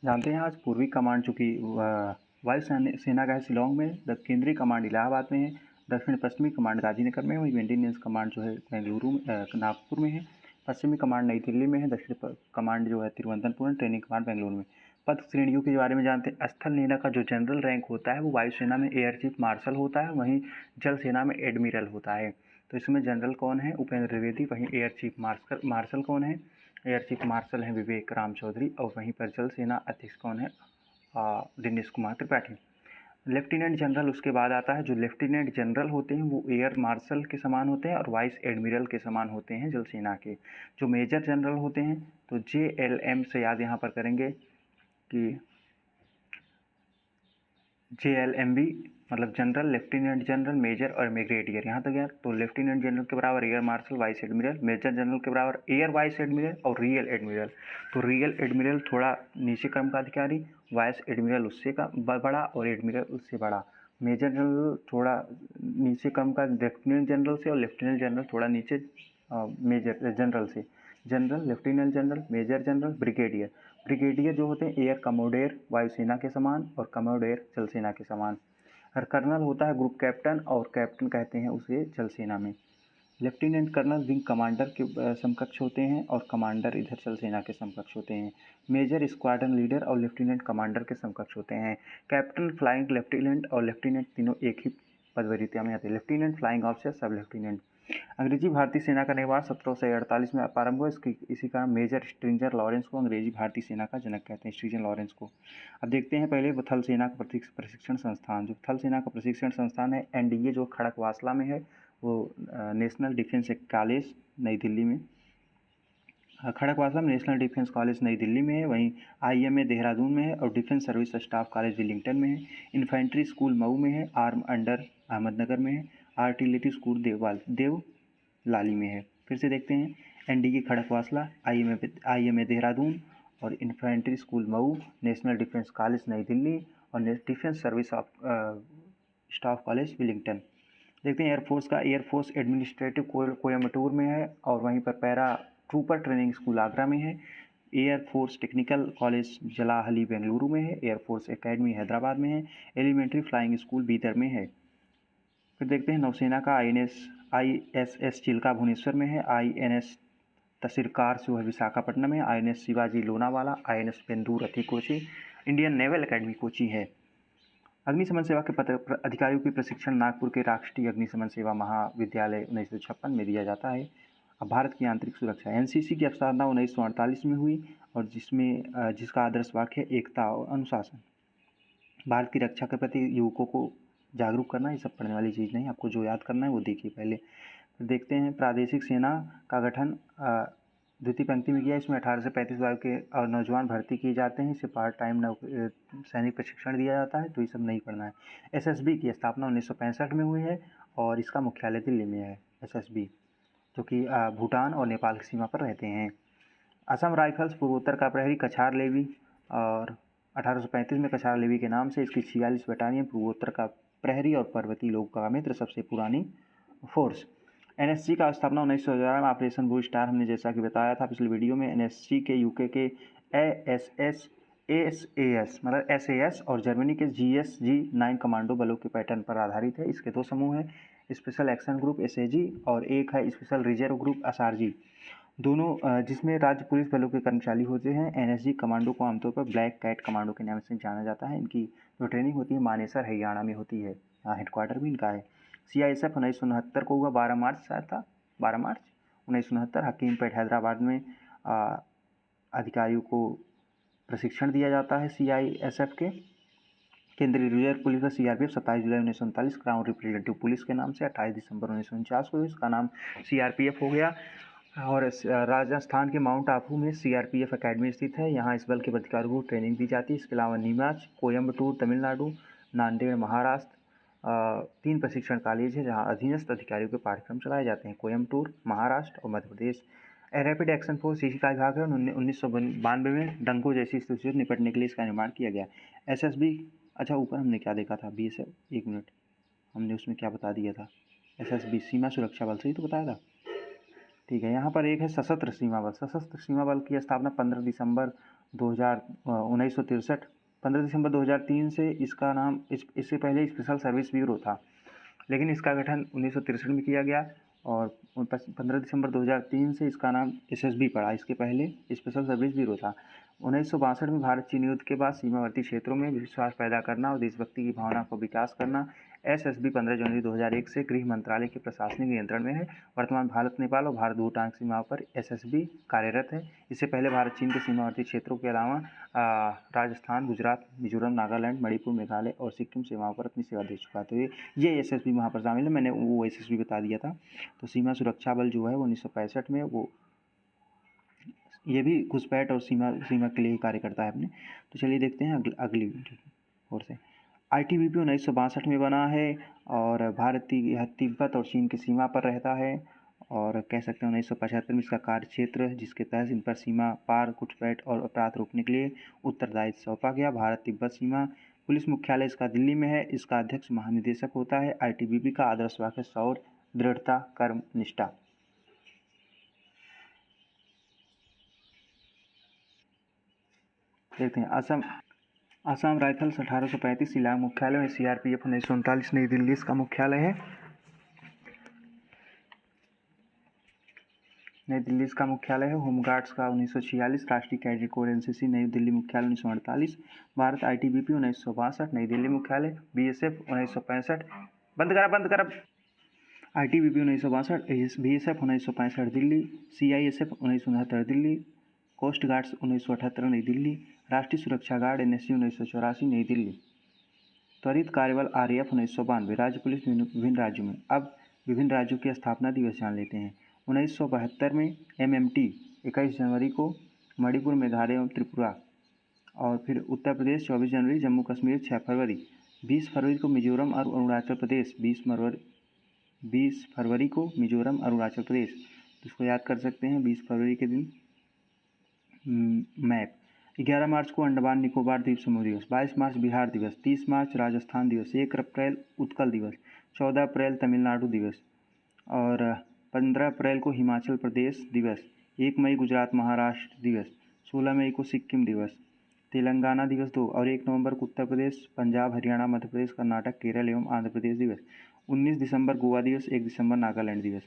जानते हैं आज पूर्वी कमांड चूँकि वायु सेना का है शिलांग में, केंद्रीय कमांड इलाहाबाद में है, दक्षिण पश्चिमी कमांड गाजीनगर में है, वहीं मेंटेनेंस कमांड जो है बेंगलुरु नागपुर में है, पश्चिमी कमांड नई दिल्ली में है, दक्षिण कमांड जो है तिरुवनंतपुरम में, ट्रेनिंग कमांड बेंगलुरु में। पद श्रेणियों के बारे में जानते हैं। स्थल सेना का जो जनरल रैंक होता है वो वायुसेना में एयर चीफ मार्शल होता है, वहीं जल सेना में एडमिरल होता है। तो इसमें जनरल कौन है? उपेंद्र द्विवेदी। वहीं एयर चीफ मार्शल कौन है? एयर चीफ मार्शल हैं विवेक राम चौधरी। और वहीं पर जल सेना अध्यक्ष कौन है? दिनेश कुमार त्रिपाठी। लेफ्टिनेंट जनरल उसके बाद आता है। जो लेफ्टिनेंट जनरल होते हैं वो एयर मार्शल के समान होते हैं और वाइस एडमिरल के समान होते हैं जल सेना के। जो मेजर जनरल होते हैं तो JLM से याद यहाँ पर करेंगे कि JLMB मतलब जनरल, लेफ्टिनेंट जनरल, मेजर और ब्रिगेडियर। यहाँ तक यार। तो लेफ्टिनेंट जनरल के बराबर air marshal, vice admiral. Major general के बराबर एयर वाइस एडमिरल और रियल एडमिरल। तो रियल एडमिरल थोड़ा नीचे क्रम का अधिकारी, वाइस एडमिरल उससे का बड़ा और एडमिरल उससे बड़ा। मेजर जनरल थोड़ा नीचे क्रम का लेफ्टिनेंट जनरल से और लेफ्टिनेंट जनरल थोड़ा नीचे मेजर जनरल से। General, lieutenant general, major general, brigadier. Brigadier जो होते हैं एयर कमोडेयर वायुसेना के समान और कमोडेयर जल सेना के समान। और कर्नल होता है ग्रुप कैप्टन और कैप्टन कहते हैं उसे जल सेना में। लेफ्टिनेंट कर्नल विंग कमांडर के समकक्ष होते हैं और कमांडर इधर जल सेना के समकक्ष होते हैं। मेजर स्क्वाड्रन लीडर और लेफ्टिनेंट कमांडर के समकक्ष होते हैं। कैप्टन, फ्लाइंग लेफ्टिनेंट और लेफ्टिनेंट तीनों एक ही पदवरीता में आते हैं। लेफ्टिनेंट, फ्लाइंग ऑफिसर, सब लेफ्टिनेंट। अंग्रेजी भारतीय सेना का निर्माण 1748 में प्रारंभ हुआ। इसी कारण मेजर स्ट्रिंजर लॉरेंस को अंग्रेजी भारतीय सेना का जनक कहते हैं, स्ट्रिंजर लॉरेंस को। अब देखते हैं पहले थल सेना का प्रशिक्षण संस्थान। जो थल सेना का प्रशिक्षण संस्थान है NDA जो खड़गवासला में है, वो नेशनल डिफेंस कॉलेज नई दिल्ली में, खड़गवासला में नेशनल डिफेंस कॉलेज नई दिल्ली में है। वहीं IMA देहरादून में है और defence service staff college Willingdon में है। इन्फेंट्री स्कूल मऊ में है। आर्म अंडर अहमदनगर में है। आर्टिलरी स्कूल देवलाली में है। फिर से देखते हैं NDA खड़गवासला, IMA देहरादून और infantry school Mau, national defence college नई दिल्ली और defence service staff college Willingdon. देखते हैं एयरफोर्स का। एयरफोर्स एडमिनिस्ट्रेटिव कोयम्बटूर में है और वहीं पर para trooper training school Agra में है। एयरफोर्स टेक्निकल कॉलेज जलाहली बेंगलुरु में है। एयरफोर्स एकेडमी हैदराबाद में है। एलिमेंट्री फ्लाइंग स्कूल बीदर में है। फिर देखते हैं नौसेना का। ISS चिल्का भुवनेश्वर में है। INS तसीरकार जो है विशाखापट्टनम में है। INS शिवाजी लोनावाला, INS बेंदूर अथी Kochi, Indian naval academy Kochi है। अग्निशमन सेवा के अधिकारियों की प्रशिक्षण नागपुर के राष्ट्रीय अग्निशमन सेवा महाविद्यालय 1956 में दिया जाता है। अब भारत की आंतरिक सुरक्षा। NCC की स्थापना 1948 में हुई और जिसका आदर्श वाक्य है एकता और अनुशासन। भारत की रक्षा के प्रति युवकों को जागरूक करना, ये सब पढ़ने वाली चीज़ नहीं, आपको जो याद करना है वो देखिए पहले। फिर देखते हैं प्रादेशिक सेना का गठन द्वितीय पंक्ति में किया। इसमें 18 से 35 वर्ष के और नौजवान भर्ती किए जाते हैं। इसे पार्ट टाइम सैनिक प्रशिक्षण दिया जाता है, तो ये सब नहीं पढ़ना है। SSB की स्थापना 1965 में हुई है और इसका मुख्यालय दिल्ली में है। SSB जो कि भूटान और नेपाल की सीमा पर रहते हैं। असम राइफल्स पूर्वोत्तर का प्रहरी कछार लेवी और 1835 में कछार लेवी के नाम से इसकी 46 बटालियन पूर्वोत्तर का प्रहरी और पर्वतीय लोगों का मित्र सबसे पुरानी फोर्स। NSC का स्थापना 1911 में ऑपरेशन ब्लू स्टार, हमने जैसा कि बताया था पिछले वीडियो में। NSC के UK के ASS मतलब SAS और जर्मनी के GSG-9 कमांडो बलों के पैटर्न पर आधारित है। इसके दो समूह हैं, स्पेशल एक्शन ग्रुप SAG और एक है स्पेशल रिजर्व ग्रुप SRG, दोनों जिसमें राज्य पुलिस बलों के कर्मचारी होते हैं। NSG कमांडो को आमतौर पर ब्लैक कैट कमांडो के नाम से जाना जाता है। इनकी जो ट्रेनिंग होती है मानेसर हरियाणा में होती है, यहाँ हेडक्वार्टर भी इनका है। CISF 1969 को हुआ, 12 मार्च शायद था, 12 मार्च 1969 हकीमपेट हैदराबाद में अधिकारियों को प्रशिक्षण दिया जाता है CISF के। केंद्रीय रिजर्व पुलिस का CRPF 27 जुलाई 1939 क्राउन रिप्रेजेंटेटिव पुलिस के नाम से 28 दिसंबर 1949 को इसका नाम CRPF हो गया। और राजस्थान के माउंट आबू में CRPF अकेडमी स्थित है। यहाँ इस बल के अधिकारियों को ट्रेनिंग दी जाती है। इसके अलावा नीमच, कोयम्बटूर तमिलनाडु, नांदेड़ महाराष्ट्र 3 प्रशिक्षण कॉलेज है जहाँ अधीनस्थ अधिकारियों के पाठ्यक्रम चलाए जाते हैं। कोयम्बटूर, महाराष्ट्र और Madhya Pradesh. Rapid action force इसी का विभाग है। 1992 में डंगो जैसी स्थिति से निपटने के लिए इसका निर्माण किया गया। SSB, अच्छा ऊपर हमने क्या देखा था BSF, एक मिनट, हमने उसमें क्या बता दिया था। SSB सीमा सुरक्षा बल से ही तो बताया था, ठीक है। यहाँ पर एक है सशस्त्र सीमा बल। सशस्त्र सीमा बल की स्थापना 15 दिसंबर 1963। 15 दिसंबर 2003 से इसका नाम इससे पहले स्पेशल सर्विस ब्यूरो था, लेकिन इसका गठन 1963 में किया गया और 15 दिसंबर 2003 से इसका नाम एसएसबी पड़ा। इसके पहले स्पेशल सर्विस ब्यूरो था। 1962 में भारत चीन युद्ध के बाद सीमावर्ती क्षेत्रों में विश्वास पैदा करना और देशभक्ति की भावना को विकास करना। एसएसबी 15 जनवरी 2001 से गृह मंत्रालय के प्रशासनिक नियंत्रण में है। वर्तमान भारत नेपाल और भारत भूटान सीमाओं पर एसएसबी कार्यरत है। इससे पहले भारत चीन के सीमावर्ती क्षेत्रों के अलावा राजस्थान, गुजरात, मिजोरम, नागालैंड, मणिपुर, मेघालय और सिक्किम सीमाओं पर अपनी सेवा दे चुका है। तो ये एसएसबी वहाँ पर शामिल है। मैंने वो एसएसबी बता दिया था। तो सीमा सुरक्षा बल जो है वो 1965 में वो ये भी घुसपैठ और सीमा के लिए ही कार्य करता है अपने। तो चलिए देखते हैं अगली ओर से। आईटीबीपी 1962 में बना है और भारत तिब्बत और चीन की सीमा पर रहता है और कह सकते हैं 1975 में इसका कार्य क्षेत्र जिसके तहत इन पर सीमा पार घुसपैठ और अपराध रोकने के लिए उत्तरदायित्व सौंपा गया। भारत तिब्बत सीमा पुलिस मुख्यालय इसका दिल्ली में है। इसका अध्यक्ष महानिदेशक होता है। आईटीबीपी का आदर्श वाक्य शौर्य, दृढ़ता, कर्म, निष्ठा। देखते हैं असम राइफल्स 1835 शिलांग मुख्यालय में। सीआरपीएफ 1939 नई दिल्ली इसका मुख्यालय है। नई दिल्ली इसका मुख्यालय है। होमगार्ड्स का 1946। राष्ट्रीय कैडेट कोर एनसीसी नई दिल्ली मुख्यालय 1948। भारत आईटीबीपी 1962 नई दिल्ली मुख्यालय। बीएसएफ 1965। बंद कर ITBP 1962, BSF 1965 Delhi, CISF 1969 Delhi, coast guards 1978 Nai Delhi, राष्ट्रीय सुरक्षा गार्ड एनएसजी 1984 नई दिल्ली, त्वरित कार्यबल आरएएफ 1992, राज्य पुलिस विभिन्न राज्यों में। अब विभिन्न राज्यों की स्थापना दिवस जान लेते हैं। 1972 में एमएमटी 21 जनवरी को, मणिपुर, मेघालय एवं त्रिपुरा, और फिर उत्तर प्रदेश 24 जनवरी, जम्मू कश्मीर 6 फरवरी, 20 फरवरी को मिजोरम और अरुणाचल प्रदेश, 20 फरवरी को मिजोरम अरुणाचल प्रदेश। तो इसको याद कर सकते हैं 20 फरवरी के दिन। मैप 11 मार्च को अंडमान निकोबार द्वीप समूह दिवस, 22 मार्च बिहार दिवस, 30 मार्च राजस्थान दिवस, 1 अप्रैल उत्कल दिवस, 14 अप्रैल तमिलनाडु दिवस और 15 अप्रैल को हिमाचल प्रदेश दिवस, 1 मई गुजरात महाराष्ट्र दिवस, 16 मई को सिक्किम दिवस, तेलंगाना दिवस 2 और 1 नवंबर को उत्तर प्रदेश, पंजाब, हरियाणा, मध्य प्रदेश, कर्नाटक, केरल एवं आंध्र प्रदेश दिवस, 19 दिसंबर गोवा दिवस, 1 दिसंबर नागालैंड दिवस।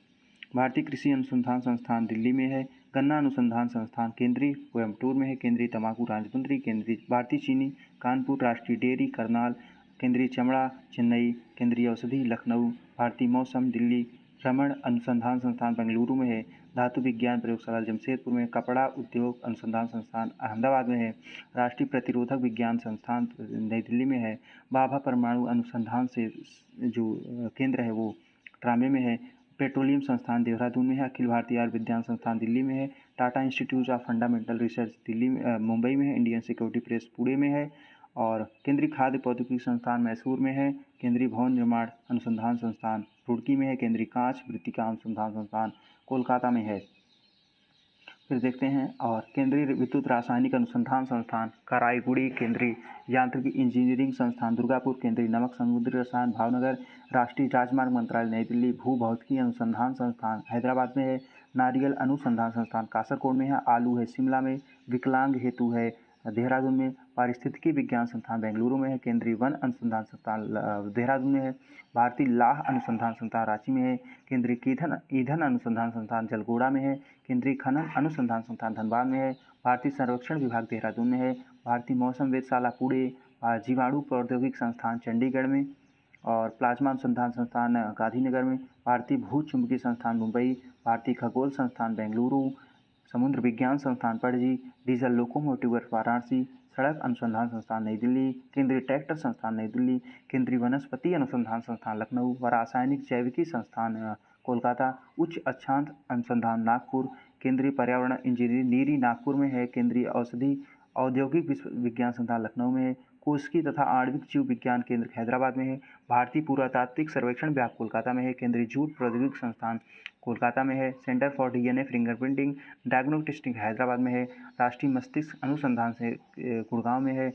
भारतीय कृषि अनुसंधान संस्थान दिल्ली में है। गन्ना अनुसंधान संस्थान केंद्रीय कोयम्बटूर में है। केंद्रीय तंबाकू राजमुंद्री, केंद्रीय भारतीय चीनी कानपुर, राष्ट्रीय डेयरी करनाल, केंद्रीय चमड़ा चेन्नई, केंद्रीय औषधि लखनऊ, भारतीय मौसम दिल्ली, रमण अनुसंधान संस्थान बेंगलुरु में है। धातु विज्ञान प्रयोगशाला जमशेदपुर में, कपड़ा उद्योग अनुसंधान संस्थान अहमदाबाद में है। राष्ट्रीय प्रतिरोधक विज्ञान संस्थान नई दिल्ली में है। भाभा परमाणु अनुसंधान से जो केंद्र है वो ट्रामे में है। पेट्रोलियम संस्थान देहरादून में है। अखिल भारतीय आयुर्विज्ञान संस्थान दिल्ली में है। Tata institute of fundamental research Delhi में मुंबई में है। इंडियन सिक्योरिटी प्रेस पुणे में है और केंद्रीय खाद्य प्रौद्योगिकी संस्थान मैसूर में है। केंद्रीय भवन निर्माण अनुसंधान संस्थान रुड़की में है। केंद्रीय कांच मृत्तिका अनुसंधान संस्थान कोलकाता में है। फिर देखते हैं और केंद्रीय विद्युत रासायनिक अनुसंधान संस्थान कराईगुड़ी, केंद्रीय यांत्रिकी इंजीनियरिंग संस्थान दुर्गापुर, केंद्रीय नमक समुद्री रसायन भावनगर, राष्ट्रीय राजमार्ग मंत्रालय नई दिल्ली, भूभौतिकी अनुसंधान संस्थान हैदराबाद में है। नारियल अनुसंधान संस्थान कासरकोड में है। आलू है शिमला में। विकलांग हेतु है देहरादून में। पारिस्थितिकी विज्ञान संस्थान बेंगलुरु में है। केंद्रीय वन अनुसंधान संस्थान देहरादून में है। भारतीय लाह अनुसंधान संस्थान रांची में है। केंद्रीय ईंधन अनुसंधान संस्थान जलगोड़ा में है। केंद्रीय खनन अनुसंधान संस्थान धनबाद में है। भारतीय सर्वेक्षण विभाग देहरादून में है। भारतीय मौसम वेधशाला पुणे, जीवाणु प्रौद्योगिक संस्थान चंडीगढ़ में और प्लाज्मा अनुसंधान संस्थान गांधीनगर में। भारतीय भू चुंबकीय संस्थान मुंबई, भारतीय खगोल संस्थान बेंगलुरु, समुद्र विज्ञान संस्थान Panaji, diesel locomotive works Varanasi, सड़क अनुसंधान संस्थान नई दिल्ली, केंद्रीय ट्रैक्टर संस्थान नई दिल्ली, केंद्रीय वनस्पति अनुसंधान संस्थान लखनऊ व रासायनिक जैविकी संस्थान कोलकाता, उच्च अक्षांश अनुसंधान नागपुर, केंद्रीय पर्यावरण इंजीनियरिंग नीरी नागपुर में है। केंद्रीय औषधि औद्योगिक विज्ञान संस्थान लखनऊ में है। कोशिकी तथा आणविक जीव विज्ञान केंद्र हैदराबाद में है। भारतीय पुरातात्विक सर्वेक्षण विभाग कोलकाता में है। केंद्रीय जूट प्रौद्योगिकी संस्थान कोलकाता में है। Centre for DNA fingerprinting diagnostic testing Hyderabad में है। राष्ट्रीय मस्तिष्क अनुसंधान से गुड़गांव में है।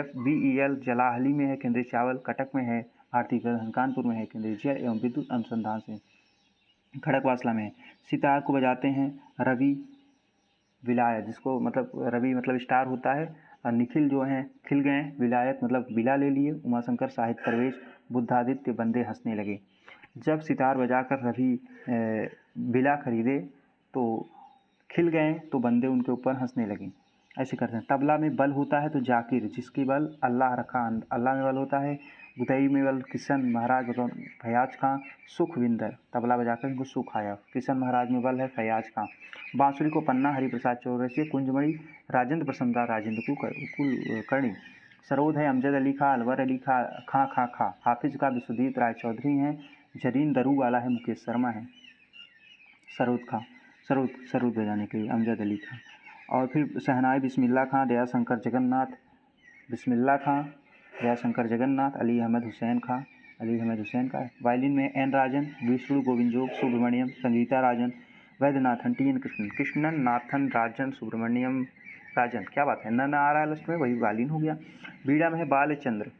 FBEL जलाहली में है। केंद्रीय चावल कटक में है। भारतीय गहन कानपुर में है। केंद्रीय जल एवं विद्युत अनुसंधान से खड़गवासला में है। सितार को बजाते हैं रवि विलायत, जिसको मतलब रवि मतलब स्टार होता है, और निखिल जो हैं खिल गए, विलायत मतलब विला ले लिए, उमाशंकर साहित्य प्रवेश, बुद्धादित्य बंदे हंसने लगे। जब सितार बजाकर रवि विला खरीदे तो खिल गए, तो बंदे उनके ऊपर हंसने लगे। ऐसे करते हैं। तबला में बल होता है तो जाकिर, जिसकी बल अल्लाह रखा, अल्लाह में बल होता है। गुदई में बल किशन महाराज फयाज खां, सुखविंदर, तबला बजाकर इनको सुख आया। किशन महाराज में बल है फयाज खां। बांसुरी को पन्ना हरिप्रसाद चौरसिया, कुंजमणि राजेंद्र प्रसन्नदास राजेंद्र कुलकर्णी। सरोद है अमजद अली खां, अलवर अली खां। हाफिज का विश्वजीत राय चौधरी हैं। जरीन दरू वाला है मुकेश शर्मा है। सरोद बजाने के लिए अमजद अली खां। और फिर शहनाई बिस्मिल्लाह खां, दयाशंकर जगन्नाथ, अली अहमद हुसैन का। वायलिन में N Rajan, Vishnu Govindjog, Subramaniam, Sangeeta Rajan, Vaidyanathan, T N Krishnan Nathan Rajan, Subramaniam Rajan. क्या बात है, न आ रहा है लिस्ट में, वही वायलिन हो गया। बीड़ा में है बालचंद्र,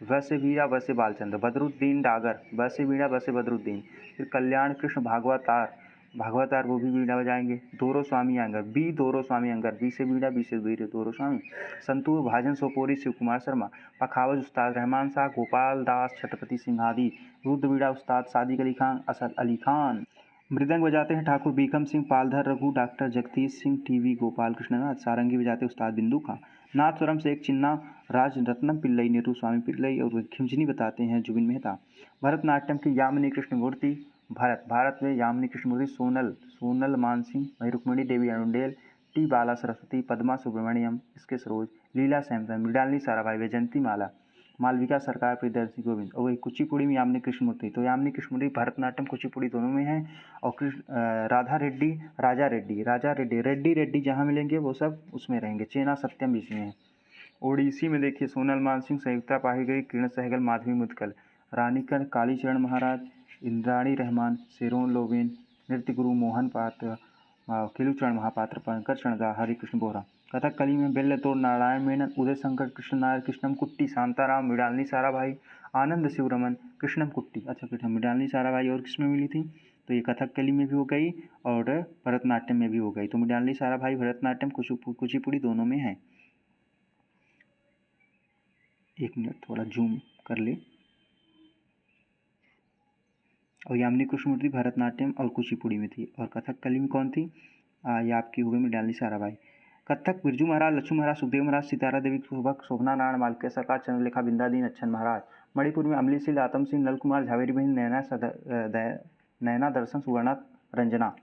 वैसे बीड़ा वैसे बालचंद्र, बदरुद्दीन डागर, वैसे बीड़ा वैसे बदरुद्दीन। फिर कल्याण कृष्ण भागवतार वो भी बीड़ा बजाएंगे। दोरो स्वामी अंगर, बी से बीड़ा बी से दोरो स्वामी। संतूर भाजन सोपोरी शिव कुमार शर्मा। पखावज उस्ताद रहमान शाह, गोपाल दास, छत्रपति सिंहादी। रुद्र बीड़ा उस्ताद सादिक अली खान, असद अली खान। मृदंग बजाते हैं ठाकुर बीकम सिंह, पालधर रघु, डॉक्टर जगदीश सिंह, टीवी गोपाल कृष्णनाथ। सारंगी बजाते उस्ताद बिंदु खां। नाथ स्वरम से एक चिन्ना, राज रत्नम पिल्लई, नेहरू स्वामी पिल्लई। और खिमजनी बताते हैं जुबिन मेहता। भरतनाट्यम की यामिनी कृष्णमूर्ति, भारत में यामिनी कृष्णमूर्ति, सोनल मानसिंह, वही रुक्मिणी देवी अरुंडेल, टी बाला सरस्वती, पद्मा सुब्रमण्यम, इसके सरोज, लीला सैमसन, मृणालिनी साराभाई, वैजंती मालविका सरकार, प्रियदर्शी गोविंद। और वही कुचिपुड़ी में यामिनी कृष्णमूर्ति, तो यामिनी कृष्णमूर्ति भरतनाट्यम कुचिपुड़ी दोनों में है। और राजा रेड्डी जहाँ मिलेंगे वो सब उसमें रहेंगे। चेना सत्यम भी इसमें है। ओडिसी में देखिए सोनल मानसिंह, संयुक्ता पाहिगई, किरण सहगल, माधवी मुदगल। रानीकण कालीचरण महाराज, इंद्राणी रहमान, शेरोन लोवेन, नृत्य गुरु मोहन पात्र, केलुचरण महापात्र, पंकज चरणदास, हरिकृष्ण बोहरा। कथकली में बेल्लतोड़ नारायण मेनन, उदय शंकर, कृष्ण नायर, कृष्णम कुट्टी, शांताराम, मृणालिनी साराभाई, आनंद शिवरमन, कृष्णम कुट्टी। अच्छा कृष्ण मृणालिनी साराभाई और किसमें मिली थी, तो ये कथकली में भी हो गई और भरतनाट्यम में भी हो गई। तो मृणालिनी साराभाई भरतनाट्यम कुचिपुड़ी दोनों में है। एक मिनट थोड़ा जूम कर ले। और यामिनी कृष्णमूर्ति भरतनाट्यम और कुचिपुड़ी में थी। और कथकली में कौन थी, ये आपकी हो गई मृणालिनी साराभाई। कथक बिरजू महाराज, लक्ष्मण महाराज, सुखदेव महाराज, सितारा देवी, शोभना नारायण, मालकिया सरकार, चंद्रलेखा, बिंदादीन, अच्छन महाराज। मणिपुर में अमली सिल, आतम सिंह, नल कुमार, झावेरी बहन, नैना दर्शन, सुवर्णा रंजना।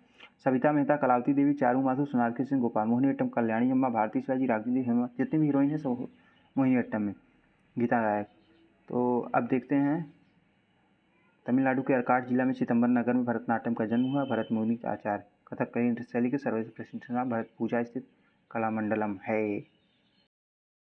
सविता मेहता, कलावती देवी, चारू माधु, सोनाक्षी सिंह, गोपाल मोहिनी अट्टम, कल्याणी अम्मा, भारती शिवाजी, रागिनी हेमा, जितनी भी हीरोइन है सब मोहिनी अट्टम में। गीता गायक। तो अब देखते हैं तमिलनाडु के अर्काट जिला में चिदम्बरम नगर में भरतनाट्यम का जन्म हुआ। भरत मुनि आचार्य। कथकली नृत्य शैली के सर्वश्रेष्ठ प्रशिक्षण भरत पूजा स्थित कलामंडलम है।